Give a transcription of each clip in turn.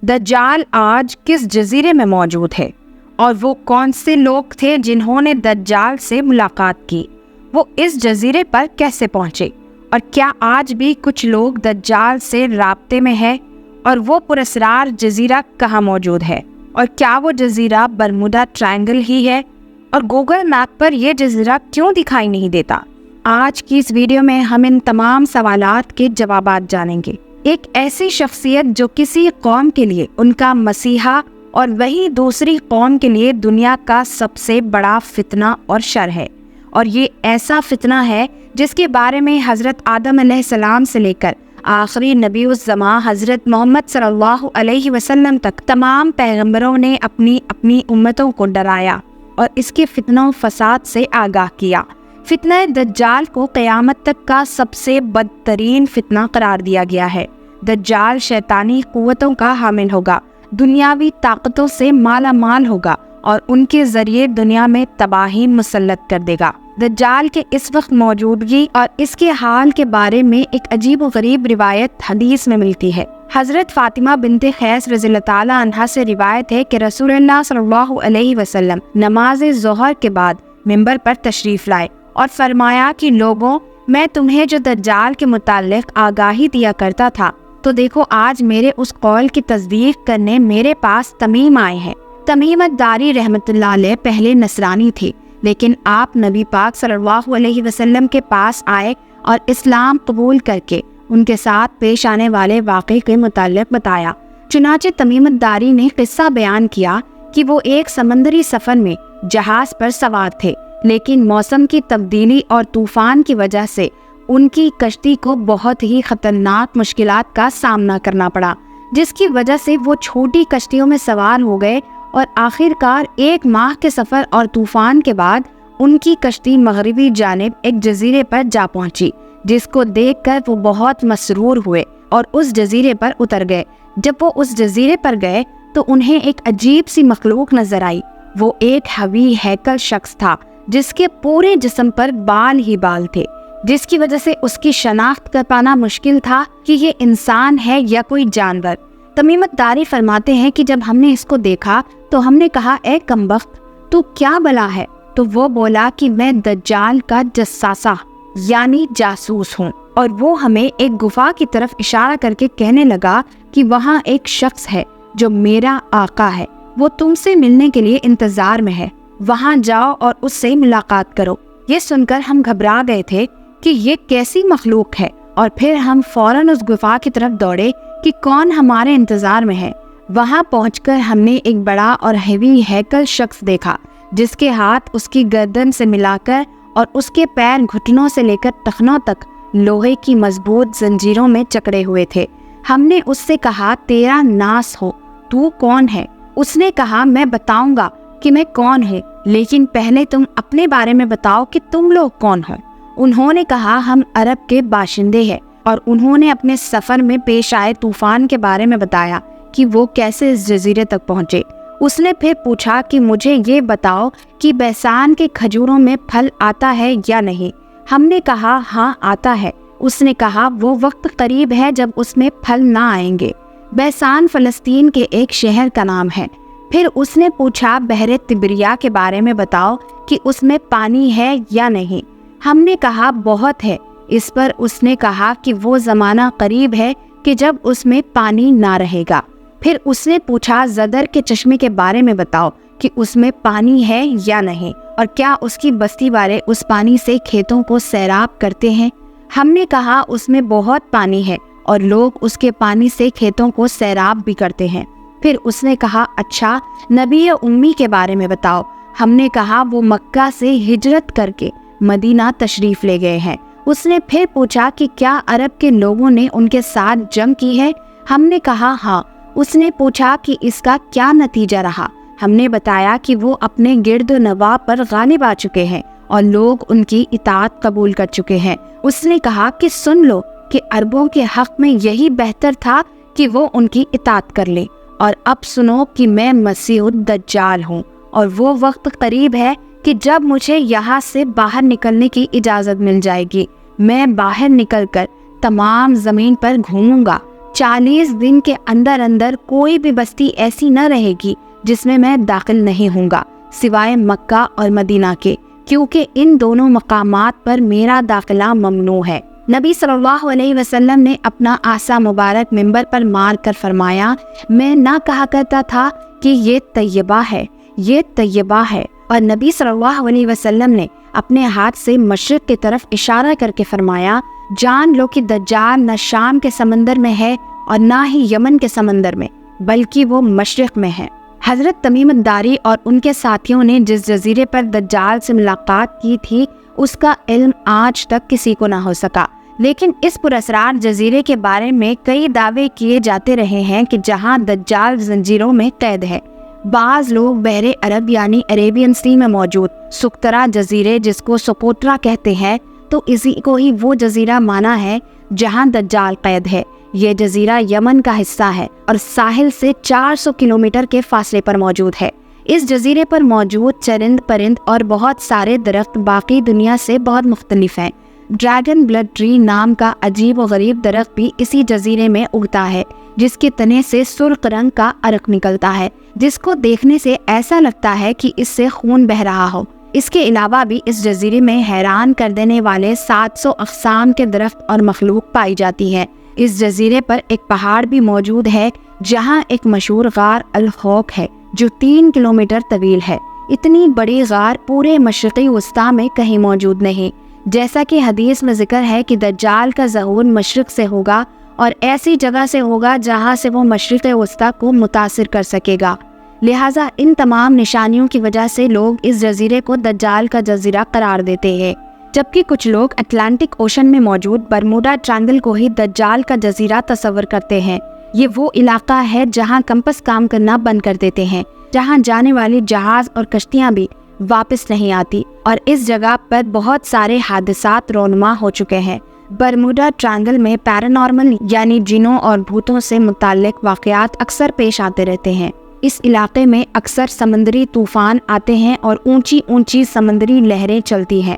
दज्जाल आज किस जजीरे में मौजूद है और वो कौन से लोग थे जिन्होंने दज्जाल से मुलाकात की, वो इस जजीरे पर कैसे पहुंचे और क्या आज भी कुछ लोग दज्जाल से राब्ते में है और वो पुरस्रार जजीरा कहाँ मौजूद है और क्या वो जजीरा बरमुडा ट्रायंगल ही है और गूगल मैप पर यह जजीरा क्यों दिखाई नहीं देता। आज की इस वीडियो में हम इन तमाम सवालात के जवाबात जानेंगे। एक ऐसी शख्सियत जो किसी कौम के लिए उनका मसीहा और वही दूसरी कौम के लिए दुनिया का सबसे बड़ा फितना और शर है, और ये ऐसा फितना है जिसके बारे में हज़रत आदम अलैहिस्सलाम से लेकर आखिरी नबी उस ज़मां हज़रत मोहम्मद सल्लल्लाहु अलैहि वसल्लम तक तमाम पैगंबरों ने अपनी अपनी उम्मतों को डराया और इसके फितना फसाद से आगाह किया। फितना दज्जाल को क़यामत तक का सबसे बदतरीन फितना करार दिया गया है। दज्जाल शैतानी कुव्वतों का हामिल होगा, दुनियावी ताकतों से माला माल होगा और उनके जरिए दुनिया में तबाही मुसल्लत कर देगा। दज्जाल के इस वक्त मौजूदगी और इसके हाल के बारे में एक अजीब व गरीब रिवायत हदीस में मिलती है। हज़रत फातिमा बिनते खैस रज़ियल्लाहु ताला अन्हा से रिवायत है कि रसूलुल्लाह सल्लल्लाहु अलैहि वसल्लम नमाज ज़ोहर के बाद मिंबर पर तशरीफ़ लाए और फरमाया कि लोगों, मैं तुम्हें जो दज्जाल के मुताल्लिक़ आगाही दिया करता था, तो देखो आज मेरे उस कौल की तस्दीक करने मेरे पास तमीम आए हैं। तमीम अद-दारी रहमतुल्लाह अलैह पहले नसरानी थे, लेकिन आप नबी पाक सल्लल्लाहु अलैहि वसल्लम के पास आए और इस्लाम कबूल करके उनके साथ पेश आने वाले वाक़े के मुताल्लिक़ बताया। चुनाचे तमीम अद-दारी ने किस्सा बयान किया कि वो एक समंदरी सफ़र में जहाज़ पर सवार थे, लेकिन मौसम की तब्दीली और तूफ़ान की वजह से उनकी कश्ती को बहुत ही ख़तरनाक मुश्किलात का सामना करना पड़ा, जिसकी वजह से वो छोटी कश्तियों में सवार हो गए और आखिरकार 1 माह के सफ़र और तूफ़ान के बाद उनकी कश्ती मगरिबी जानिब एक जजीरे पर जा पहुंची, जिसको देखकर वो बहुत मसरूर हुए और उस जजीरे पर उतर गए। जब वो उस जजीरे पर गए तो उन्हें एक अजीब सी मखलूक नजर आई। वो एक हवी हैकल शख्स था जिसके पूरे जिस्म पर बाल ही बाल थे, जिसकी वजह से उसकी शनाख्त कर पाना मुश्किल था कि ये इंसान है या कोई जानवर। तमीम अद-दारी फरमाते हैं कि जब हमने इसको देखा तो हमने कहा, ए कमबख्त, तू क्या बला है? तो वो बोला कि मैं दज्जाल का जस्सासा यानी जासूस हूँ। और वो हमें एक गुफा की तरफ इशारा करके कहने लगा कि वहाँ एक शख्स है जो मेरा आका है, वो तुमसे मिलने के लिए इंतजार में है, वहाँ जाओ और उससे मुलाकात करो। ये सुनकर हम घबरा गए थे कि ये कैसी मखलूक है, और फिर हम फौरन उस गुफा की तरफ दौड़े कि कौन हमारे इंतजार में है। वहां पहुंचकर हमने एक बड़ा और हेवी हैकल शख्स देखा, जिसके हाथ उसकी गर्दन से मिलाकर और उसके पैर घुटनों से लेकर टखनों तक लोहे की मजबूत जंजीरों में जकड़े हुए थे। हमने उससे कहा, तेरा नास हो, तू कौन है? उसने कहा, मैं बताऊंगा कि मैं कौन है, लेकिन पहले तुम अपने बारे में बताओ कि तुम लोग कौन हो। उन्होंने कहा, हम अरब के बाशिंदे हैं, और उन्होंने अपने सफ़र में पेश आए तूफ़ान के बारे में बताया कि वो कैसे इस जजीरे तक पहुँचे। उसने फिर पूछा कि मुझे ये बताओ कि बैसान के खजूरों में फल आता है या नहीं। हमने कहा, हाँ आता है। उसने कहा, वो वक्त करीब है जब उसमें फल ना आएंगे। बैसान फ़लस्तीन के एक शहर का नाम है। फिर उसने पूछा, बहरे तिब्रिया के बारे में बताओ कि उसमें पानी है या नहीं। हमने कहा, बहुत है। इस पर उसने कहा कि वो ज़माना करीब है कि जब उसमें पानी ना रहेगा। फिर उसने पूछा, ज़दर के चश्मे के बारे में बताओ कि उसमें पानी है या नहीं, और क्या उसकी बस्ती वाले उस पानी से खेतों को सैराब करते हैं। हमने कहा, उसमें बहुत पानी है और लोग उसके पानी से खेतों को सैराब भी करते हैं। फिर उसने कहा, अच्छा, नबी उम्मी के बारे में बताओ। हमने कहा, वो मक्का से हिजरत करके मदीना तशरीफ़ ले गए हैं। उसने फिर पूछा कि क्या अरब के लोगों ने उनके साथ जंग की है। हमने कहा, हाँ। उसने पूछा कि इसका क्या नतीजा रहा। हमने बताया कि वो अपने गिर्द नवाब पर गालिब आ चुके हैं और लोग उनकी इताअत कबूल कर चुके हैं। उसने कहा कि सुन लो कि अरबों के हक में यही बेहतर था कि वो उनकी इताअत कर ले, और अब सुनो कि मैं मसीह दज्जाल हूँ, और वो वक्त करीब है कि जब मुझे यहाँ से बाहर निकलने की इजाज़त मिल जाएगी। मैं बाहर निकलकर तमाम ज़मीन पर घूमूंगा, 40 दिन के अंदर अंदर कोई भी बस्ती ऐसी न रहेगी जिसमें मैं दाखिल नहीं होऊंगा सिवाय मक्का और मदीना के, क्योंकि इन दोनों मकामात पर मेरा दाखिला ममनू है। नबी सल्लल्लाहु अलैहि वसल्लम ने अपना आसा मुबारक मिंबर पर मार कर फरमाया, मैं ना कहा करता था कि ये तैयबा है, ये तैयबा है। और नबी सल्लल्लाहु अलैहि वसल्लम ने अपने हाथ से मशरिक की तरफ इशारा करके फरमाया, जान लो कि दज्जाल न शाम के समंदर में है और ना ही यमन के समंदर में, बल्कि वो मशरिक में है। हजरत तमीम दारी और उनके साथियों ने जिस जजीरे पर दज्जाल से मुलाकात की थी उसका इल्म आज तक किसी को ना हो सका, लेकिन इस पुरअसरार जजीरे के बारे में कई दावे किए जाते रहे हैं कि जहां दज्जाल जंजीरों में कैद है। बाज लोग बहरे अरब यानी अरेबियन सी में मौजूद सुकतरा जजीरे, जिसको सोकोट्रा कहते हैं, तो इसी को ही वो जजीरा माना है जहां दज्जाल कैद है। ये जजीरा यमन का हिस्सा है और साहिल से 400 किलोमीटर के फासले पर मौजूद है। इस जजीरे पर मौजूद चरिंद परिंद और बहुत सारे दरख्त बाकी दुनिया से बहुत मुख्तलिफ हैं। ड्रैगन ब्लड ट्री नाम का अजीब और गरीब दरख्त भी इसी जजीरे में उगता है, जिसके तने से सुर्ख रंग का अरक निकलता है, जिसको देखने से ऐसा लगता है कि इससे खून बह रहा हो। इसके अलावा भी इस जजीरे में हैरान कर देने वाले 700 अक़साम के दरख्त और मखलूक पाई जाती है। इस जजीरे पर एक पहाड़ भी मौजूद है जहां एक मशहूर गार अल खौक है जो 3 किलोमीटर तवील है। इतनी बड़ी गार पूरे मशरिक़ी वस्ता में कहीं मौजूद नहीं। जैसा कि हदीस में जिक्र है कि दज्जाल का ज़हूर मशरिक़ से होगा और ऐसी जगह से होगा जहां से वो मशरिक़ वस्ता को मुतासिर कर सकेगा। लिहाजा इन तमाम निशानियों की वजह से लोग इस जजीरे को दज्जाल का जजीरा करार देते हैं, जबकि कुछ लोग अटलांटिक ओशन में मौजूद बरमूडा ट्रायंगल को ही दज्जाल का जजीरा तस्वर करते हैं। ये वो इलाका है जहां कंपास काम करना बंद कर देते हैं, जहां जाने वाली जहाज और कश्तियां भी वापस नहीं आती, और इस जगह पर बहुत सारे हादसात रोनुमा हो चुके हैं। बरमूडा ट्रायंगल में पैरानॉर्मल यानी जिनों और भूतों से मुताल्लिक वाक़यात अक्सर पेश आते रहते हैं। इस इलाके में अक्सर समंदरी तूफान आते हैं और ऊंची ऊंची समंदरी लहरें चलती हैं।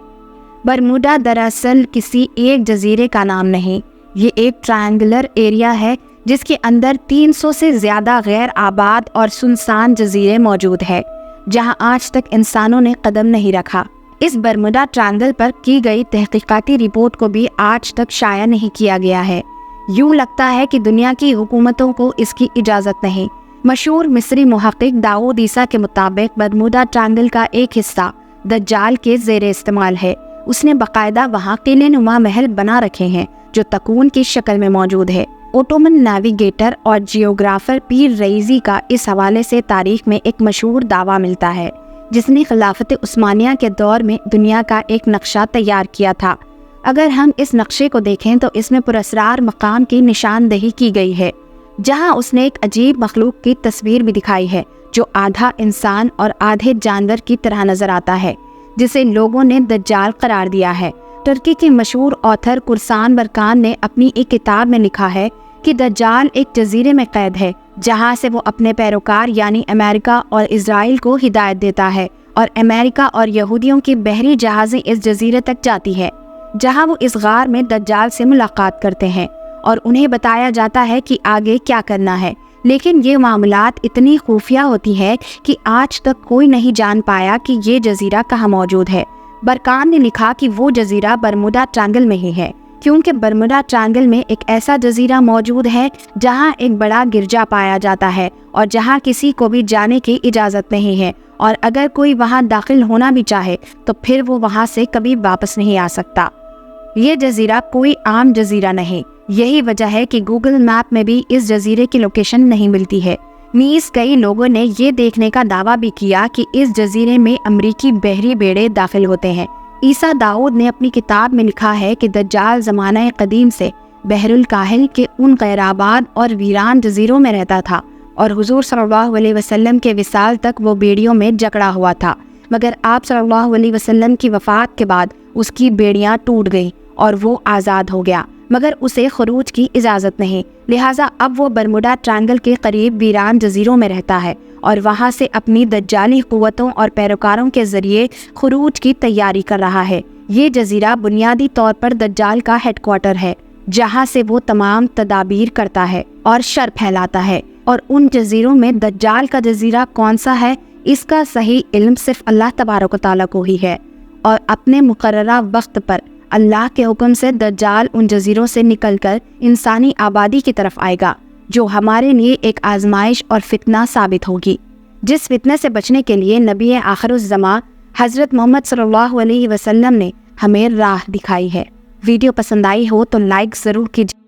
बरमूडा दरअसल किसी एक जजीरे का नाम नहीं, ये एक ट्रायंगुलर एरिया है जिसके अंदर 300 से ज़्यादा गैर आबाद और सुनसान जजीरे मौजूद है जहां आज तक इंसानों ने कदम नहीं रखा। इस बरमूडा ट्रायंगल पर की गई तहकीकाती रिपोर्ट को भी आज तक शाया नहीं किया गया है। यूं लगता है कि दुनिया की हुकूमतों को इसकी इजाज़त नहीं। मशहूर मिस्री मुहक्किक दाऊद ईसा के मुताबिक बरमूडा ट्रायंगल का एक हिस्सा दज्जाल के ज़ेरे इस्तेमाल है। उसने बाकायदा वहाँ किले नुमा महल बना रखे हैं जो तकून की शक्ल में मौजूद है। ओटोमन नेविगेटर और जियोग्राफर पीर रईज़ी का इस हवाले से तारीख में एक मशहूर दावा मिलता है, जिसने खिलाफत उस्मानिया के दौर में दुनिया का एक नक्शा तैयार किया था। अगर हम इस नक्शे को देखें तो इसमें पुरअसरार मकाम की निशानदेही की गई है, जहां उसने एक अजीब मखलूक की तस्वीर भी दिखाई है जो आधा इंसान और आधे जानवर की तरह नजर आता है, जिसे लोगों ने दज्जाल करार दिया है। तुर्की के मशहूर ऑथर कुरसान बरकान ने अपनी एक किताब में लिखा है कि दज्जाल एक जजीरे में कैद है जहां से वो अपने पैरोकार यानी अमेरिका और इजराइल को हिदायत देता है, और अमेरिका और यहूदियों की बहरी जहाज़ें इस जजीरे तक जाती है जहां वो इस गार में दज्जाल से मुलाकात करते हैं और उन्हें बताया जाता है कि आगे क्या करना है। लेकिन ये मामलात इतनी खुफिया होती है कि आज तक कोई नहीं जान पाया कि ये जजीरा कहाँ मौजूद है। बरकान ने लिखा कि वो जजीरा बरमूडा ट्रायंगल में ही है, क्योंकि बरमूडा ट्रायंगल में एक ऐसा जजीरा मौजूद है जहां एक बड़ा गिरजा पाया जाता है और जहां किसी को भी जाने की इजाज़त नहीं है, और अगर कोई वहां दाखिल होना भी चाहे तो फिर वो वहां से कभी वापस नहीं आ सकता। ये जजीरा कोई आम जजीरा नहीं। यही वजह है कि गूगल मैप में भी इस जजीरे की लोकेशन नहीं मिलती है। नीज़ कई लोगों ने ये देखने का दावा भी किया कि इस जजीरे में अमरीकी बहरी बेड़े दाखिल होते हैं। ईसा दाऊद ने अपनी किताब में लिखा है कि दज्जाल ज़माना कदीम से बहरुल काहिल के उन गैराबाद और वीरान जजीरों में रहता था, और हुजूर सल्लल्लाहु अलैहि वसल्लम के विसाल तक वो बेड़ियों में जकड़ा हुआ था, मगर आप सल्लल्लाहु अलैहि वसल्लम की वफ़ात के बाद उसकी बेड़ियाँ टूट गईं और वो आज़ाद हो गया, मगर उसे खरूज की इजाज़त नहीं। लिहाजा अब वो बरमूडा ट्रायंगल के करीब वीरान जजीरों में रहता है और वहाँ से अपनी दज्जाली क़ुव्वतों और पैरोकारों के ज़रिए खरूज की तैयारी कर रहा है। ये जजीरा बुनियादी तौर पर दज्जाल का हेडक्वार्टर है। جہاں سے وہ تمام تدابیر کرتا ہے اور شر پھیلاتا ہے، اور ان جزیروں میں دجال کا جزیرہ کون سا ہے اس کا صحیح علم صرف اللہ تبارک و تعالیٰ کو ہی ہے، اور اپنے مقررہ وقت پر اللہ کے حکم سے دجال ان جزیروں سے نکل کر انسانی آبادی کی طرف آئے گا، جو ہمارے لیے ایک آزمائش اور فتنہ ثابت ہوگی، جس فتنے سے بچنے کے لیے نبی آخر الزمان حضرت محمد صلی اللہ علیہ وسلم نے ہمیں راہ دکھائی ہے۔ ویڈیو پسند آئی ہو تو لائک ضرور کیجیے۔